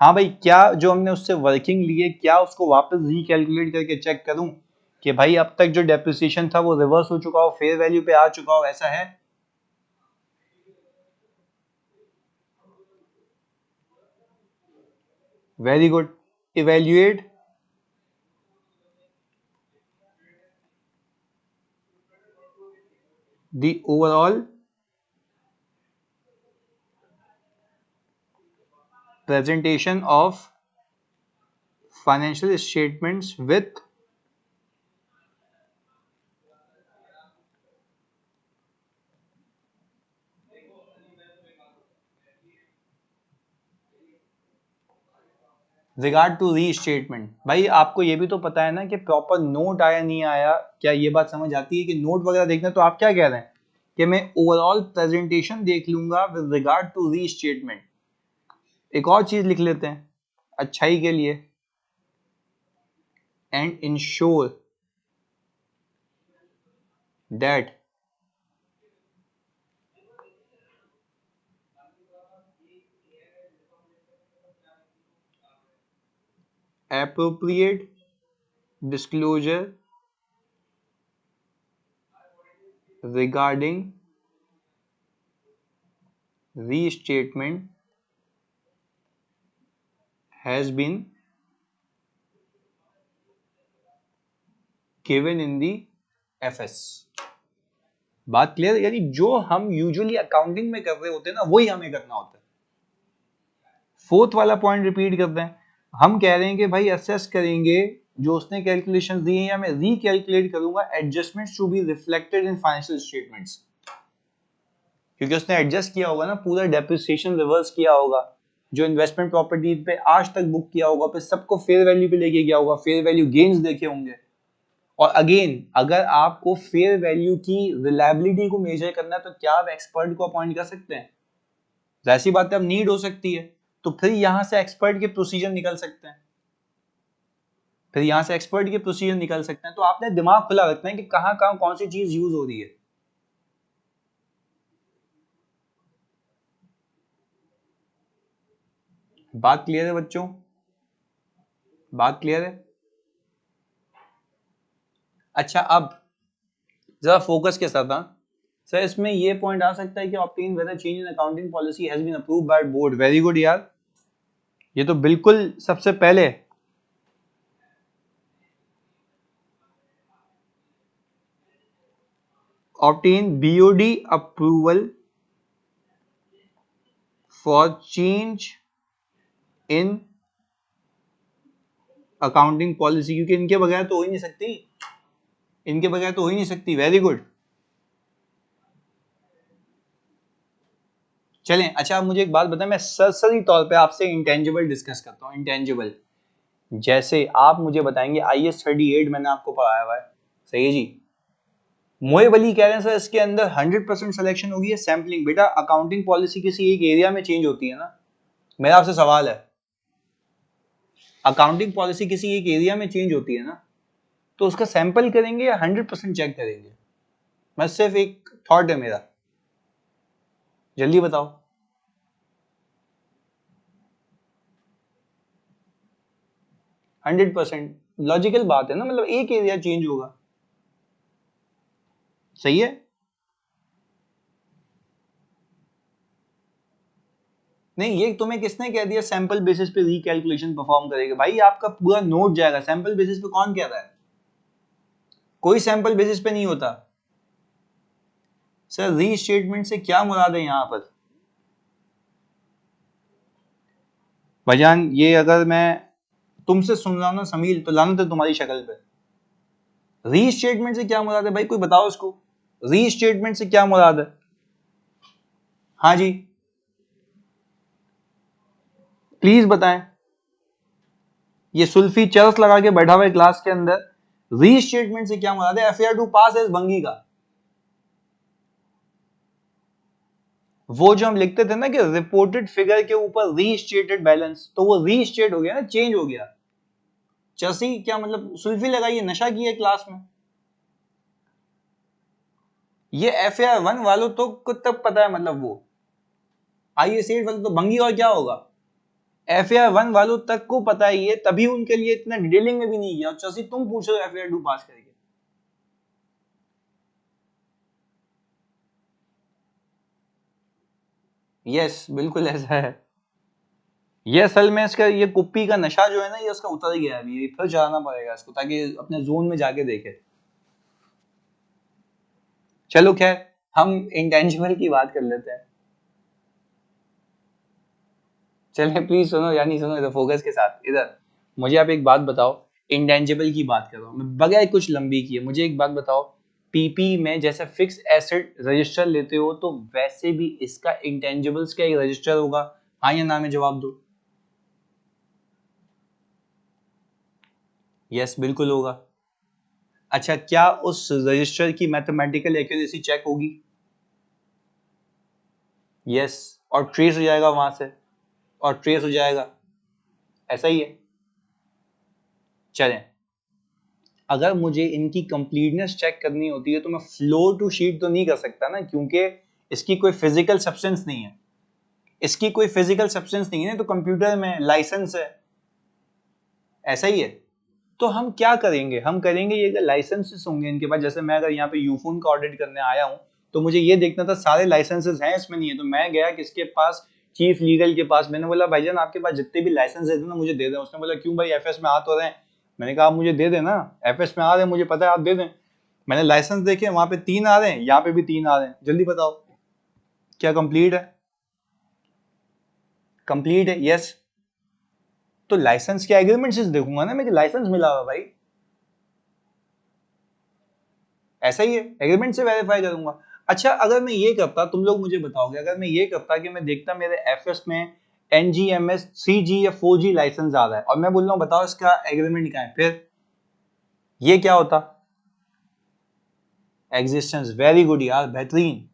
हाँ भाई, क्या जो हमने उससे वर्किंग ली है, क्या उसको वापस रिकैलकुलेट करके चेक करूं कि भाई अब तक जो डेप्रिसिएशन था वो रिवर्स हो चुका हो, फेयर वैल्यू पे आ चुका हो, ऐसा है? Very good. Evaluate the overall presentation of financial statements with regard to restatement। भाई आपको ये भी तो पता है ना कि प्रॉपर नोट आया नहीं आया, क्या ये बात समझ आती है कि नोट वगैरह देखना? तो आप क्या कह रहे हैं कि मैं ओवरऑल प्रेजेंटेशन देख लूंगा विद रिगार्ड टू रीस्टेटमेंट। एक और चीज लिख लेते हैं अच्छाई के लिए, and ensure that appropriate disclosure regarding restatement has been given in the FS। बात क्लियर? यानी जो हम यूजुअली अकाउंटिंग में कर रहे होते हैं ना, वही हमें करना होता है। फोर्थ वाला पॉइंट रिपीट करते हैं। हम कह रहे हैं कि भाई असेस करेंगे जो उसने कैलकुलेशंस दी हैं, या मैं रीकैलकुलेट करूंगा adjustments to be reflected in financial statements, क्योंकि उसने एडजस्ट किया होगा ना, पूरा डेप्रिसिएशन रिवर्स किया होगा, जो इन्वेस्टमेंट प्रॉपर्टी पे आज तक बुक किया होगा, फिर सबको फेयर वैल्यू पे लेके गया होगा, फेयर वैल्यू गेन्स देखे होंगे। और अगेन, अगर आपको फेयर वैल्यू की रिलायबिलिटी को मेजर करना है तो क्या आप एक्सपर्ट को अपॉइंट कर सकते हैं? ऐसी बातें अब नीड हो सकती है, तो फिर यहां से एक्सपर्ट के प्रोसीजर निकल सकते हैं, फिर यहां से एक्सपर्ट के प्रोसीजर निकल सकते हैं। तो आपने दिमाग खुला रखना है कि कहां कहां कौन सी चीज यूज हो रही है। बात क्लियर है बच्चों? बात क्लियर है? अच्छा, अब जरा फोकस के साथ। हाँ सर, इसमें ये पॉइंट आ सकता है कि obtain whether change in accounting policy has been approved by board. Very good यार, ये तो बिल्कुल सबसे पहले obtain BOD approval for change in accounting policy, क्योंकि इनके बगैर तो हो ही नहीं सकती, इनके बगैर तो हो ही नहीं सकती। Very good. चलें, अच्छा आप मुझे एक बात बताएं, मैं सरसरी तौर पे आपसे इंटेंजिबल डिस्कस करता हूँ। इंटेंजिबल जैसे आप मुझे बताएंगे, IS 38 मैंने आपको पढ़ाया हुआ है, सही है जी? मोएब अली कह रहे हैं सर इसके अंदर 100% सिलेक्शन होगी या सैम्पलिंग? बेटा अकाउंटिंग पॉलिसी किसी एक एरिया में चेंज होती है ना, मेरा आपसे सवाल है, अकाउंटिंग पॉलिसी किसी एक एरिया में चेंज होती है ना, तो उसका सैंपल करेंगे या 100% चेक करेंगे? मैं सिर्फ एक थॉट है मेरा, जल्दी बताओ। हंड्रेड परसेंट लॉजिकल बात है ना, मतलब एक एरिया चेंज होगा, सही है। नहीं ये तुम्हें किसने कह दिया सैंपल बेसिस पे रिकैलकुलेशन परफॉर्म करेगा? भाई आपका पूरा नोट जाएगा, सैंपल बेसिस पे कौन कह रहा है? कोई सैंपल बेसिस पे नहीं होता सर। रीस्टेटमेंट से क्या मुराद है यहाँ पर भाईजान? ये अगर मैं तुमसे सुन रहा हूं ना समील, तो लानत है तुम्हारी शक्ल पे। रीस्टेटमेंट से क्या मुराद है भाई, कोई बताओ उसको, रीस्टेटमेंट से क्या मुराद है? हाँ जी प्लीज बताएं। ये सुल्फी चरस लगा के बैठा हुआ है क्लास के अंदर, रीस्टेटमेंट से क्या मुराद है? एफआईआर टू पास एज भंगी का वो जो हम लिखते थे ना कि रिपोर्टेड फिगर के ऊपर रीस्टेटेड बैलेंस, तो वो रीस्टेट हो गया ना, चेंज हो गया। चरसी क्या मतलब सुल्फी लगाई है, नशा किया क्लास में? ये एफआईआर 1 वालों तो को तब पता है, मतलब वो आईएस 8 वालों तो भंगी और क्या होगा। एफआईआर 1 वालों तक को पता है ये, तभी उनके लिए इतना डिटेलिंग में भी नहीं किया। चरसी तुम पूछ रहे हो एफआईआर 2 पास करके? यस बिल्कुल ऐसा है। ये असल में इसका ये कुप्पी का नशा जो है ना, ये उसका उतर गया है, अभी फिर चलाना पड़ेगा इसको ताकि अपने जोन में जाके देखे। चलो खैर हम इंटेंजिबल की बात कर लेते हैं। चले प्लीज सुनो, यानी सुनो इधर फोकस के साथ। इधर मुझे आप एक बात बताओ, इंटेंजिबल की बात कर रहा हूं मैं बगैर कुछ लंबी किए। मुझे एक बात बताओ, पीपी में जैसे फिक्स एसेट रजिस्टर लेते हो, तो वैसे भी इसका इंटेंजिबल्स का एक रजिस्टर होगा? हाँ या ना में जवाब दो। यस बिल्कुल होगा। अच्छा क्या उस रजिस्टर की मैथमेटिकल एक्यूरेसी चेक होगी? यस, और ट्रेस हो जाएगा वहां से, और ट्रेस हो जाएगा, ऐसा ही है। चलें, अगर मुझे इनकी कंप्लीटनेस चेक करनी होती है तो मैं फ्लो टू शीट तो नहीं कर सकता ना, क्योंकि इसकी कोई फिजिकल सब्सटेंस नहीं है, इसकी कोई फिजिकल सब्सटेंस नहीं है, तो कंप्यूटर में लाइसेंस है, ऐसा ही है। तो हम क्या करेंगे, हम करेंगे ये लाइसेंसेस होंगे इनके पास। जैसे मैं अगर यहाँ पे यूफोन का ऑडिट करने आया हूँ, तो मुझे ये देखना था सारे लाइसेंसेस हैं इसमें, नहीं है तो मैं गया किसके पास, चीफ लीगल के पास। मैंने बोला भाईजान आपके पास जितने भी लाइसेंस है ना मुझे दे दें। उसने बोला क्यों भाई, एफएस में आ तो रहे हैं। मैंने कहा आप मुझे दे देना, एफएस में आ रहे हैं मुझे पता है, आप दे दें। मैंने लाइसेंस देखे, वहां पे 3 आ रहे हैं, यहाँ पे भी 3 आ रहे हैं, जल्दी बताओ क्या कंप्लीट है? कंप्लीट है, यस। तो लाइसेंस के एग्रीमेंट से देखूंगा ना मैं कि लाइसेंस मिला हुआ भाई, ऐसा ही है, एग्रीमेंट से वेरीफाई करूंगा। अच्छा अगर मैं ये करता, तुम लोग मुझे बताओगे, अगर मैं ये करता कि मैं देखता मेरे एफएस में एनजीएमएस 3G या 4G लाइसेंस आ रहा है, और मैं बोल रहा हूँ बताओ इसका एग्रीमेंट क्या है, फिर ये क्या होता? एग्जिस्टेंस, वेरी गुड यार, बेहतरीन,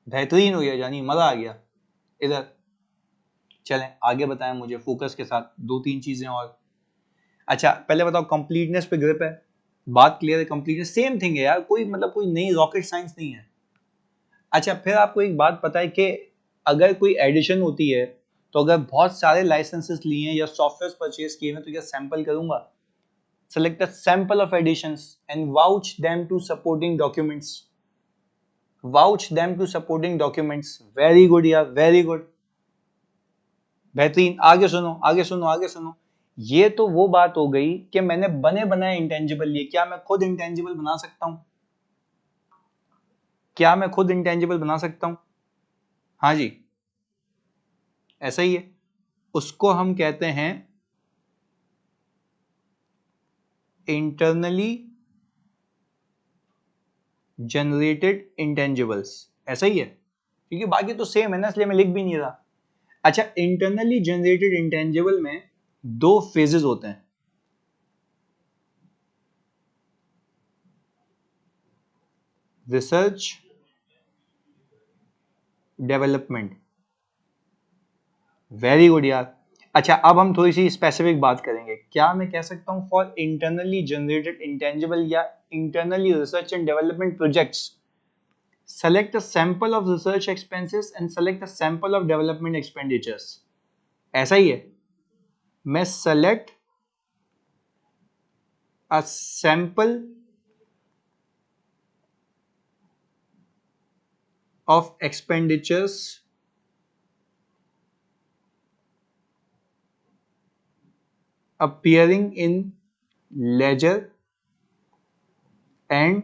बेहतरीन हो गया, जानी मजा आ गया। इधर चलें आगे, बताएं मुझे फोकस के साथ दो तीन चीजें और। अच्छा पहले बताओ कंप्लीटनेस पे ग्रिप है, बात क्लियर है? कंप्लीटनेस सेम थिंग है यार, कोई मतलब कोई नई रॉकेट साइंस नहीं है। अच्छा फिर आपको एक बात पता है कि अगर कोई एडिशन होती है, तो अगर बहुत सारे लाइसेंसेस लिए हैं या सॉफ्टवेयर परचेज किए हैं, तो क्या सैंपल करूंगा? Select a sample of additions and vouch them to supporting documents, vouch them to supporting documents. Very good यार, वेरी गुड, बेहतरीन। आगे सुनो, आगे सुनो, आगे सुनो। ये तो वो बात हो गई कि मैंने बने बनाए इंटेंजिबल लिए, क्या मैं खुद इंटेंजिबल बना सकता हूं? क्या मैं खुद इंटेंजिबल बना सकता हूं? हाँ जी, ऐसा ही है। उसको हम कहते हैं इंटरनली जनरेटेड इंटेंजिबल्स, ऐसा ही है, क्योंकि बाकी तो सेम है ना, इसलिए मैं लिख भी नहीं रहा। अच्छा इंटरनली जनरेटेड इंटेंजिबल में दो फेजेस होते हैं। रिसर्च डेवलपमेंट, वेरी गुड यार। अच्छा, अब हम थोड़ी सी स्पेसिफिक बात करेंगे। क्या मैं कह सकता हूं फॉर इंटरनली जनरेटेड इंटेंजिबल या internally research and development projects, select a sample of research expenses and select a sample of development expenditures। ऐसा ही है, मैं select a sample of expenditures appearing in ledger and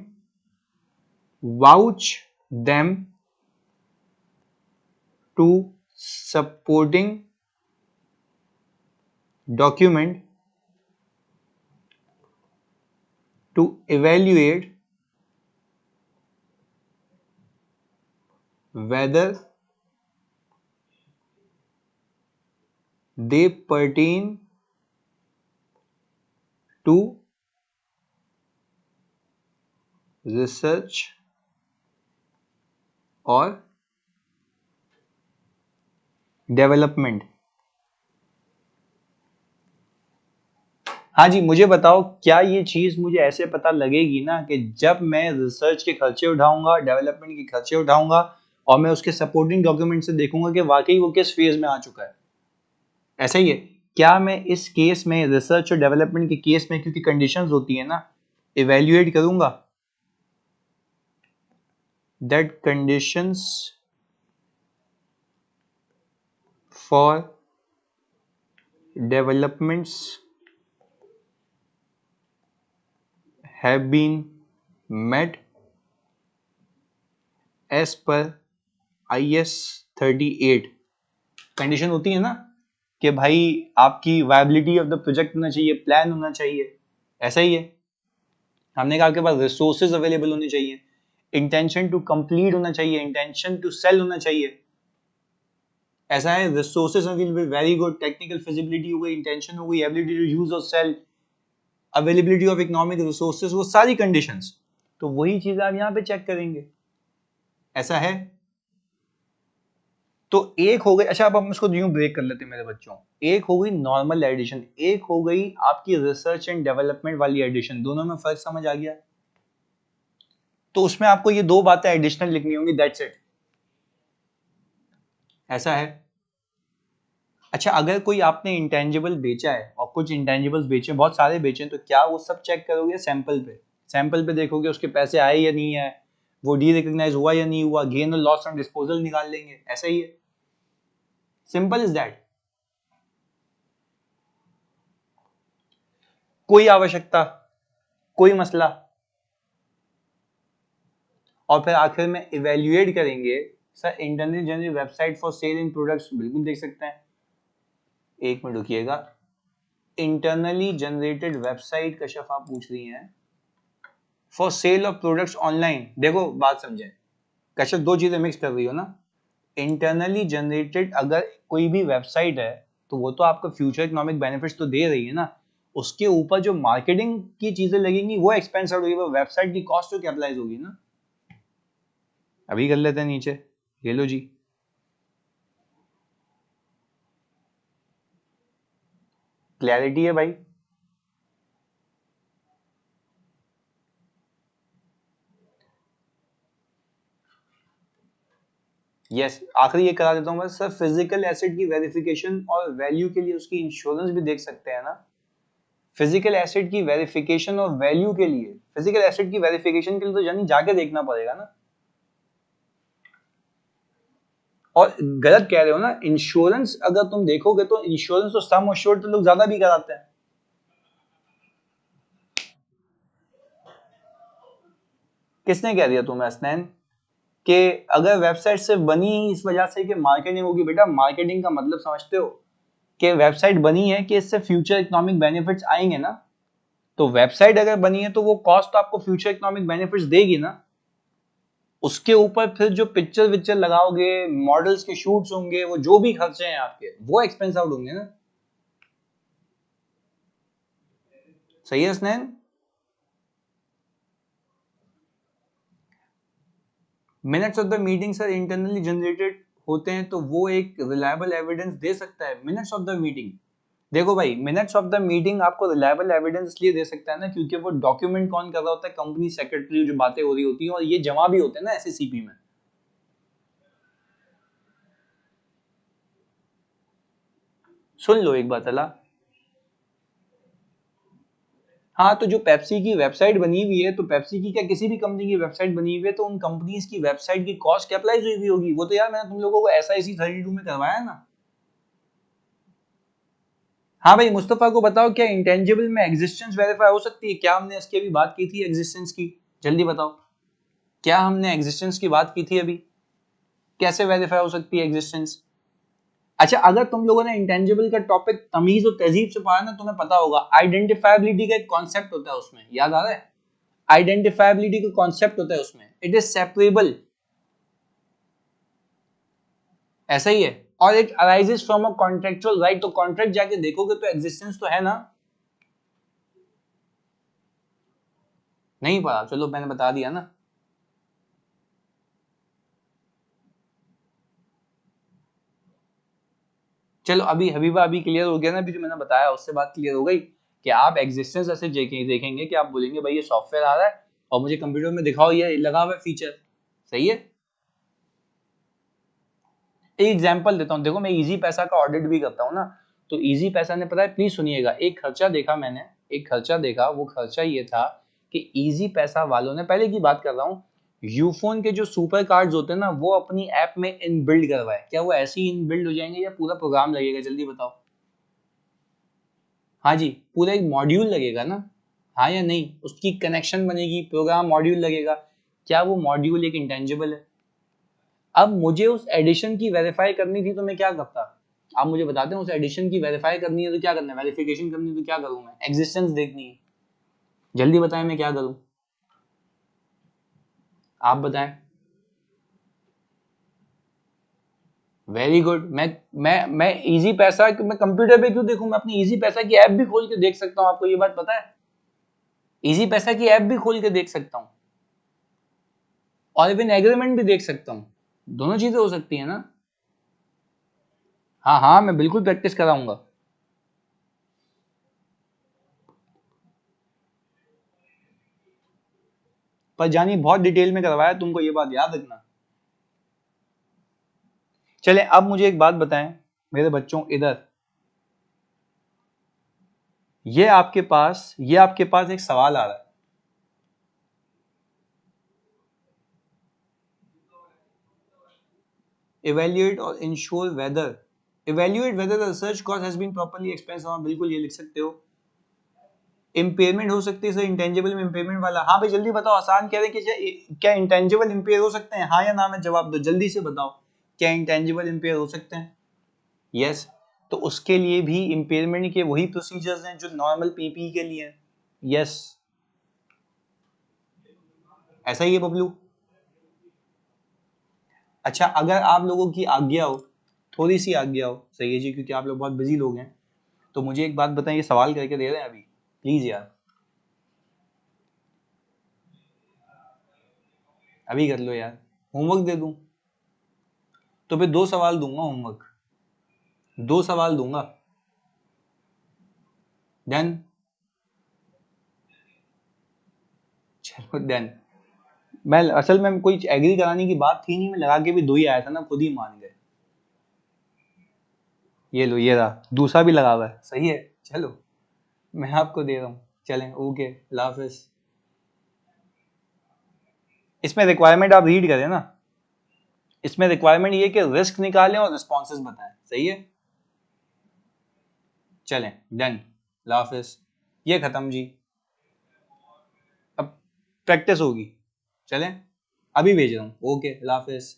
vouch them to supporting document to evaluate whether they pertain to research or development। हाँ जी, मुझे बताओ, क्या ये चीज मुझे ऐसे पता लगेगी ना कि जब मैं रिसर्च के खर्चे उठाऊंगा, डेवलपमेंट के खर्चे उठाऊंगा और मैं उसके सपोर्टिंग डॉक्यूमेंट से देखूंगा कि वाकई वो किस फेज में आ चुका है। ऐसा ही है, क्या मैं इस केस में, रिसर्च और डेवलपमेंट के केस में, क्योंकि कंडीशंस होती है ना, इवेल्युएट करूंगा that conditions for developments have been met as per IS 38। Condition होती है ना कि भाई आपकी वायबिलिटी ऑफ द प्रोजेक्ट होना चाहिए, प्लान होना चाहिए। ऐसा ही है, हमने कहा आपके पास रिसोर्सेज अवेलेबल होने चाहिए, इंटेंशन टू कंप्लीट होना चाहिए, इंटेंशन टू सेल होना चाहिए। ऐसा है, resources will be very good, technical feasibility हो गई, इंटेंशन हो गई, एबिलिटी टू यूज और sell, availability of economic resources, वो सारी कंडीशंस। तो वही चीज आप यहाँ पे चेक करेंगे। ऐसा है, तो एक हो गई। अच्छा, अब हम इसको यूं ब्रेक कर लेते हैं मेरे बच्चों। एक हो गई नॉर्मल एडिशन, एक हो गई आपकी रिसर्च एंड डेवलपमेंट वाली एडिशन। दोनों में फर्क समझ आ गया? तो उसमें आपको ये दो बातें एडिशनल लिखनी होंगी, दैट्स इट। ऐसा है। अच्छा, अगर कोई आपने इंटेंजिबल बेचा है और कुछ इंटेंजिबल्स बेचे, बहुत सारे बेचे, तो क्या वो सब चेक करोगे सैंपल पे? सैंपल पे देखोगे उसके पैसे आए या नहीं आए, वो डी रिकॉग्नाइज हुआ या नहीं हुआ, गेन और लॉस फ्रॉम डिस्पोजल निकाल लेंगे। ऐसा ही है, सिंपल इज दैट। कोई आवश्यकता, कोई मसला। और फिर आखिर में इवेल्युएट करेंगे। Sir internal general website for sale in products, बिल्कुल देख सकते हैं। एक मिनट रुकिएगा, इंटरनली जनरेटेड वेबसाइट कशफ आप पूछ रही हैं for sale of products online. देखो बात समझें, कशफ दो चीजें मिक्स कर रही हो ना। इंटरनली जनरेटेड अगर कोई भी वेबसाइट है तो वो तो आपको फ्यूचर इकोनॉमिक बेनिफिट्स तो दे रही है ना, उसके ऊपर जो मार्केटिंग की चीजें लगेंगी वो एक्सपेंस आउट होगी, वो वेबसाइट की कॉस्ट तो कैपिटलाइज होगी ना। अभी कर लेते हैं नीचे, ये लो जी। क्लैरिटी है भाई? यस, आखिरी ये करा देता हूँ बस सर, फिजिकल एसेट की वेरिफिकेशन और वैल्यू के लिए उसकी इंश्योरेंस भी देख सकते हैं ना। फिजिकल एसेट की वेरिफिकेशन और वैल्यू के लिए, फिजिकल एसेट की वेरिफिकेशन के लिए तो यानी जाके देखना पड़ेगा ना। और गलत कह रहे हो ना, इंश्योरेंस अगर तुम देखोगे तो इंश्योरेंस तो सम अश्योर्ड तो लोग ज्यादा भी कराते हैं। किसने कह दिया तुम्हें हसनैन कि अगर वेबसाइट सिर्फ बनी इस वजह से कि मार्केटिंग होगी? बेटा मार्केटिंग का मतलब समझते हो कि वेबसाइट बनी है कि इससे फ्यूचर इकोनॉमिक बेनिफिट्स आएंगे ना। तो वेबसाइट अगर बनी है तो वो कॉस्ट तो आपको फ्यूचर इकोनॉमिक बेनिफिट्स देगी ना। उसके ऊपर फिर जो पिक्चर विक्चर लगाओगे, मॉडल्स के शूट्स होंगे, वो जो भी खर्चे हैं आपके, वो एक्सपेंस आउट होंगे ना। सही है Hasnain? Minutes of the meeting sir internally generated होते हैं तो वो एक रिलायबल एविडेंस दे सकता है। मिनट्स ऑफ द मीटिंग, देखो भाई, मिनट्स ऑफ द मीटिंग आपको रिलायबल एविडेंस इसलिए दे सकता है ना, क्योंकि वो डॉक्यूमेंट कौन कर रहा होता है, कंपनी सेक्रेटरी, जो बातें हो रही होती हैं, और ये जमा भी होते हैं ना एसएससीपी में। सुन लो एक बात अला, हाँ, तो जो पेप्सी की वेबसाइट बनी हुई है, तो पेप्सी की क्या किसी भी कंपनी की वेबसाइट बनी हुई है, तो उन कंपनीज की वेबसाइट की कॉस्ट कैपिटलाइज हुई हुई होगी। वो तो यार मैंने तुम लोगों को SIC 32 में करवाया ना। हाँ भाई, मुस्तफा को बताओ, क्या इंटेंजिबल में एग्जिस्टेंस वेरीफाई हो सकती है? क्या हमने इसकी अभी बात की थी एग्जिस्टेंस की? जल्दी बताओ, क्या हमने एग्जिस्टेंस की बात की थी अभी? कैसे वेरीफाई हो सकती है एग्जिस्टेंस? अच्छा, अगर तुम लोगों ने इंटेंजिबल का टॉपिक तमीज और तहजीब से पढ़ा ना, तुम्हें पता होगा आइडेंटिफाइबिलिटी का एक कॉन्सेप्ट होता है उसमें, याद आ रहा है? आइडेंटिफाइबिलिटी का कॉन्सेप्ट होता है उसमें, इट इज सेपरेबल, ऐसा ही है। और it arises from a contractual right, तो कॉन्ट्रैक्ट जाके देखोगे तो एग्जिस्टेंस तो है ना। नहीं पढ़ा, चलो मैंने बता दिया ना। चलो अभी हबीबा, अभी क्लियर हो गया ना, अभी जो मैंने बताया उससे बात क्लियर हो गई कि आप एग्जिस्टेंस ऐसे देखेंगे कि आप बोलेंगे भाई ये सॉफ्टवेयर आ रहा है और मुझे कंप्यूटर में दिखाओ ये लगा हुआ है फीचर, सही है। एक एग्जांपल देता हूँ, देखो मैं इजी पैसा का ऑडिट भी करता हूँ ना, तो इजी पैसा ने, पता है, प्लीज सुनिएगा, एक खर्चा देखा मैंने, एक खर्चा देखा, वो खर्चा ये था कि इजी पैसा वालों ने, पहले की बात कर रहा हूँ, यूफोन के जो सुपर कार्ड्स होते हैं ना, वो अपनी ऐप में इनबिल्ड करवाए। क्या वो ऐसे ही इनबिल्ड हो जाएंगे या पूरा प्रोग्राम लगेगा, जल्दी बताओ। हाँ जी, पूरा एक मॉड्यूल लगेगा ना, हाँ या नहीं? उसकी कनेक्शन बनेगी, प्रोग्राम मॉड्यूल लगेगा। क्या वो मॉड्यूल एक इंटेंजिबल है? अब मुझे उस एडिशन की वेरीफाई करनी थी तो मैं क्या करता? आप मुझे बताते हैं, उस एडिशन की वेरीफाई करनी है तो क्या करना है, वेरिफिकेशन करनी है तो क्या करूं मैं, एग्जिस्टेंस देखनी है, जल्दी बताएं मैं क्या करूं, आप बताएं। वेरी गुड, मैं इजी पैसा, मैं कंप्यूटर पे क्यों देखूं, मैं अपनी इजी पैसा की ऐप भी खोल के देख सकता हूं, आपको ये बात पता है? इजी पैसा की ऐप भी खोल के देख सकता हूं और इवन एग्रीमेंट भी देख सकता हूं, दोनों चीजें हो सकती है ना। हाँ हाँ, मैं बिल्कुल प्रैक्टिस कराऊंगा। पर जानी बहुत डिटेल में करवाया तुमको, ये बात याद रखना। चले, अब मुझे एक बात बताएं मेरे बच्चों, इधर, ये आपके पास एक सवाल आ रहा है। evaluate और ensure whether evaluate whether the research cost has been properly expensed, हाँ बिल्कुल ये लिख सकते हो। इम्पेयरमेंट हो सकती है सर, इंटेंजिबल में इम्पेयरमेंट वाला, हाँ भाई जल्दी बताओ, आसान कह रहे हैं कि क्या इंटेंजिबल इम्पेयर हो सकते हैं, हाँ या ना में जवाब दो, जल्दी से बताओ, क्या इंटेंजिबल इम्पेयर हो सकते हैं? यस, तो उसके लिए भी इम्पेयरमेंट के वही प्रोसीजर्स हैं जो नॉर्मल पीपी के लिए हैं। यस, ऐसा ही है बबलू। अच्छा, अगर आप लोगों की आज्ञा हो, थोड़ी सी आज्ञा हो, सही है जी, क्योंकि आप लोग बहुत बिजी लोग हैं, तो मुझे एक बात बताएं, ये सवाल करके दे रहे हैं अभी, प्लीज यार, अभी कर लो यार, होमवर्क दे दूं? तो फिर 2 सवाल दूंगा होमवर्क, 2 सवाल दूंगा, डन? चलो डन। मैं असल में कोई एग्री कराने की बात थी नहीं, मैं लगा के भी 2 ही आया था ना, खुद ही मान गए। ये लो, ये रहा दूसरा भी लगा हुआ है, सही है। चलो मैं आपको दे रहा हूँ, चलें, ओके, अल्लाह हाफिज। इसमें रिक्वायरमेंट आप रीड करें ना, इसमें रिक्वायरमेंट ये कि रिस्क निकालें और रिस्पॉन्सेज बताएं, सही है। चलें, डन, अल्लाह हाफिज। ये खत्म जी, अब प्रैक्टिस होगी, चलें, अभी भेज रहा हूँ, ओके, अल्लाह हाफिज।